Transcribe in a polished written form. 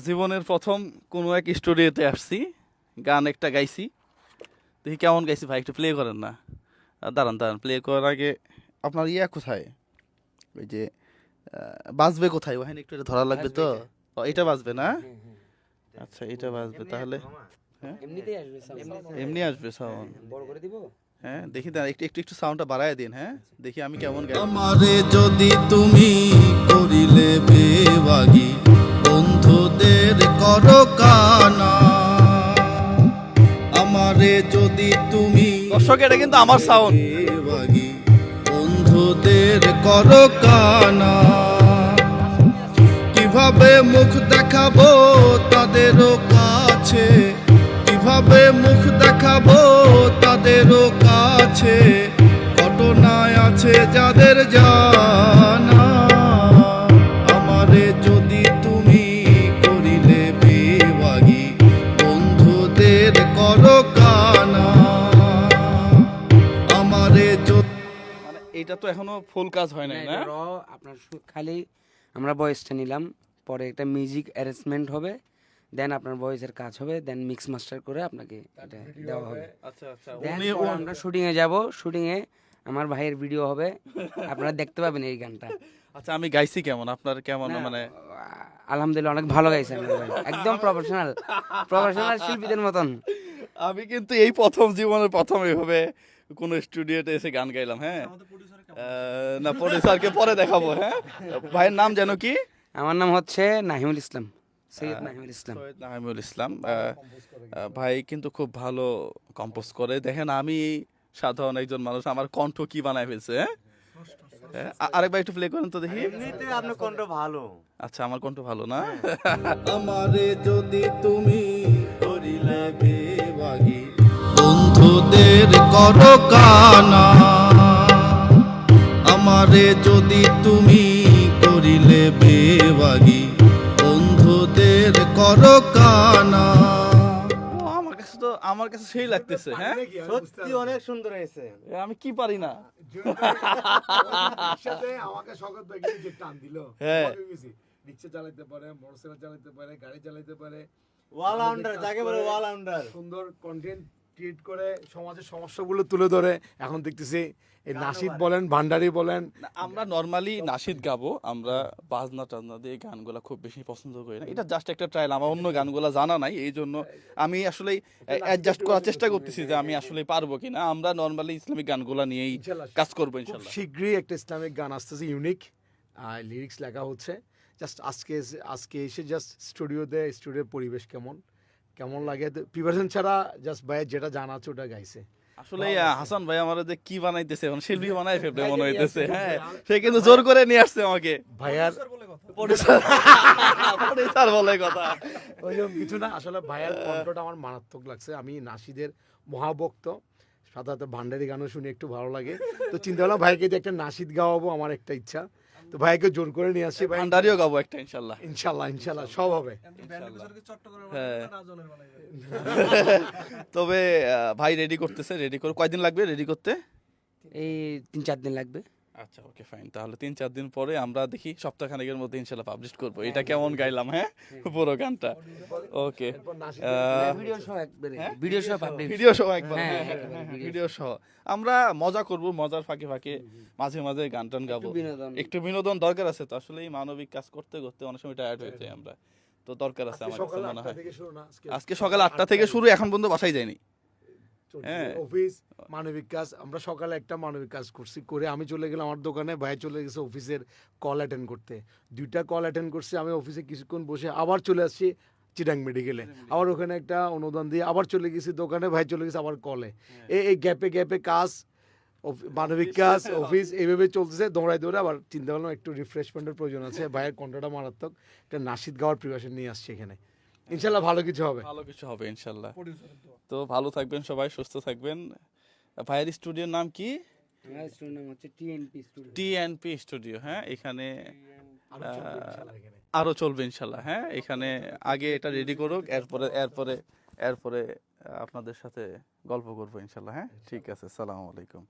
জীবনের প্রথম কোনো এক স্টুডিওতে আসছি, গান একটা গাইছি। দেখি কেমন গাইছি ভাই, একটু প্লে করেন না। দাঁড়ান দাঁড়ান, প্লে করার আগে আপনার ইয়া কোথায়, ওই যে বাজবে কোথায়, ওখানে একটু এটা ধরা লাগবে তো। ও, এটা বাজবে না? আচ্ছা, এটা বাজবে তাহলে। হ্যাঁ, এমনিতেই আসবে sound। এমনি আসবে সাউন্ড। বড় করে দিব। হ্যাঁ, দেখি দাঁড়ান, একটু একটু একটু সাউন্ডটা বাড়ায় দিন। হ্যাঁ, দেখি আমি কেমন গাই। আমারে যদি তুমি করিলে বেবাগি, বন্ধুদের করো কানা। আমারে যদি তুমি দর্শক, এটা কিন্তু আমার সাউন্ড। বেবাগি, বন্ধুদের করো কানা। কিভাবে মুখ দেখাবো তাদেরও কাছে, কিভাবে মুখ দেখাবো তাদেরও কাছে, ঘটনায় আছে যাদের জানা। আমারে যদি তুমি করিলে বেবাগি, বন্ধুদের করো কানা। আমারে যদি মানে এটা তো এখনো ফুল কাজ হয় নাই না? র আপনার খালি আমরা ভয়েসটা নিলাম, পরে একটা মিউজিক অ্যারেঞ্জমেন্ট হবে, দেন আপনার ভয়েসের কাজ হবে, দেন মিক্স মাস্টার করে আপনাকে এটা দেওয়া হবে। আচ্ছা আচ্ছা, দেন উনি পরে আমরা শুটিং এ যাব, শুটিং এ আমার ভাইয়ের ভিডিও হবে, আপনারা দেখতে পাবেন এই গানটা। আচ্ছা, আমি গাইছি কেমন, আপনার কেমন মানে? আলহামদুলিল্লাহ অনেক ভালো গাইছে আমার ভাই, একদম প্রফেশনাল প্রফেশনাল শিল্পীদের মতন। আমি কিন্তু এই প্রথম, জীবনের প্রথম এইভাবে কোনো স্টুডিওতে এসে গান গাইলাম। হ্যাঁ, না, প্রডিউসারকে পরে দেখাবো। হ্যাঁ, ভাইয়ের নাম যেন কি? আমার নাম হচ্ছে নাহিমুল ইসলাম, সৈয়দ নাহিমুল ইসলাম। সৈয়দ নাহিমুল ইসলাম। ভাই কিন্তু খুব ভালো কম্পোজ করে। দেখেন, আমি সাধারণ একজন মানুষ, আমার কণ্ঠ কি বানায় ফেলছে। হ্যাঁ, আরেকবার একটু প্লে করেন তো দেখি। এমনিতে আপনার কণ্ঠ ভালো। আচ্ছা, আমার কণ্ঠ ভালো না? আমারে যদি তুমি করিলে বেবাগি, বন্ধুদের করো কানা। আমারে যদি তুমি করিলে বেবাগি, বন্ধুদের করো কানা। ও, আমার কাছে সেই লাগতেছে। হ্যাঁ, সত্যি অনেক সুন্দর হয়েছে। আমি কি পারি না। আমাকে শকত ভাই কিন্তু যে টান দিল। হ্যাঁ। রিক্সা চালাতে পারে, মোটরসাইকেল চালাতে পারে, গাড়ি চালাতে পারে, অলরাউন্ডার যাকে বলে অলরাউন্ডার। সুন্দর কন্টেন্ট ক্রিয়েট করে সমাজের সমস্যাগুলো তুলে ধরে। এখন দেখতেছি এই নাসিদ বলেন, ভান্ডারি বলেন, না, আমরা নর্মালি নাশিদ গাবো, আমরা বাজনা টাজনা দিয়ে গানগুলা খুব বেশি পছন্দ করি না। এটা জাস্ট একটা ট্রায়াল, আমার অন্য গানগুলা জানা নাই, এই জন্য আমি আসলে অ্যাডজাস্ট করার চেষ্টা করতেছি যে আমি আসলে পারবো কিনা। আমরা নর্মালি ইসলামিক গানগুলা নিয়েই ইনশাল্লাহ কাজ করবো খুব ইনশাল্লাহ। শীঘ্রই একটা ইসলামিক গান আসতেছে, ইউনিক লিরিক্স লেখা হচ্ছে। জাস্ট আজকে এসে জাস্ট স্টুডিওর পরিবেশ কেমন কেমন লাগে, প্রিপারেশন ছাড়া জাস্ট ভাই যেটা জানা আছে ওটা গাইছে। আসলে হাসান ভাই আমার যে কি বানাইতেছে, এখন শিল্পী বানাই ফেলবে মনে হইতেছে। হ্যাঁ, সে কিন্তু জোর করে নিয়ে আসছে আমাকে। ভাইয়ার প্রডিউসার বলে কথা। ওইরকম কিছু না, আসলে ভাইয়ার কণ্ঠটা আমার মারাত্মক লাগছে। আমি নাসিদের মহাভক্ত, সাধারণত ভান্ডারি গানও শুনি, একটু ভালো লাগে। তো চিন্তা করলাম ভাইকে যে একটা নাসিদ গাওয়াবো, আমার একটা ইচ্ছা। তো ভাইকে জোর করে নিয়ে আসছি। ভাই ভান্ডারিও গাবো একটা ইনশাল্লাহ। ইনশাল্লাহ সব হবে। হ্যাঁ। তবে ভাই রেডি করতেছে, রেডি করে কয়দিন লাগবে রেডি করতে? এই 3-4 দিন লাগবে। আচ্ছা, ওকে, ফাইন। তাহলে 3-4 দিন পরে আমরা দেখি সপ্তাহখানেকের মধ্যে ইনশাল্লাহ পাবলিশ করবো এটা কেমন গাইলাম। হ্যাঁ, পুরো গানটা। ওকে, ভিডিও সহ একবারে, ভিডিও সহ পাবলিশ। ভিডিও সহ একবার। হ্যাঁ, হ্যাঁ, একেবারে video ভিডিও সহ আমরা মজা করব, মজার ফাঁকে ফাঁকে মাঝে মাঝে গান টান গাবো। বিনোদন। একটু বিনোদন দরকার আছে তো, আসলে এই মানবিক কাজ করতে করতে অনেক সময় টায়ার্ড হয়ে যাই আমরা, তো দরকার আছে আমার কাছে সকাল মনে 8টা হয়। থেকে শুরু না, আজকে সকাল 8টা থেকে শুরু, এখন পর্যন্ত বাসায় যায়নি। হ্যাঁ। অফিস মানবিক কাজ। আমরা সকালে একটা মানবিক কাজ করছি, করে আমি চলে গেলাম আমার দোকানে, ভাই চলে গেছে অফিসের কল অ্যাটেন্ড করতে। 2টা কল অ্যাটেন্ড করছি আমি অফিসে, কিছুক্ষণ বসে আবার চলে আসছি চিটাং মেডিকেলে, আবার ওখানে একটা অনুদান দিয়ে আবার চলে গেছি দোকানে, ভাই চলে গেছে আবার কলে। এই গ্যাপে কাজ, মানবিক কাজ, অফিস, এইভাবে চলতেছে দৌড়ায় দৌড়ে। আবার চিন্তা করলাম একটু রিফ্রেশমেন্টের প্রয়োজন আছে, ভাইয়ের কণ্ঠটা মারাত্মক, একটা নাসিদ গাওয়ার প্রিপারেশন নিয়ে আসছি এখানে। ইনশাল্লাহ ভালো কিছু হবে। ভালো কিছু হবে ইনশাল্লাহ। তো ভালো থাকবেন সবাই, সুস্থ থাকবেন। ভাইয়ের স্টুডিওর নাম কি? আমার স্টুডিওর নাম হচ্ছে টিএনপি স্টুডিও। TNP studio. হ্যাঁ, এখানে আরো চলবে ইনশাল্লাহ। হ্যাঁ, এখানে আগে এটা রেডি করুক, এরপরে আপনাদের সাথে গল্প করবো ইনশাল্লাহ। হ্যাঁ, ঠিক আছে, সালাম আলাইকুম।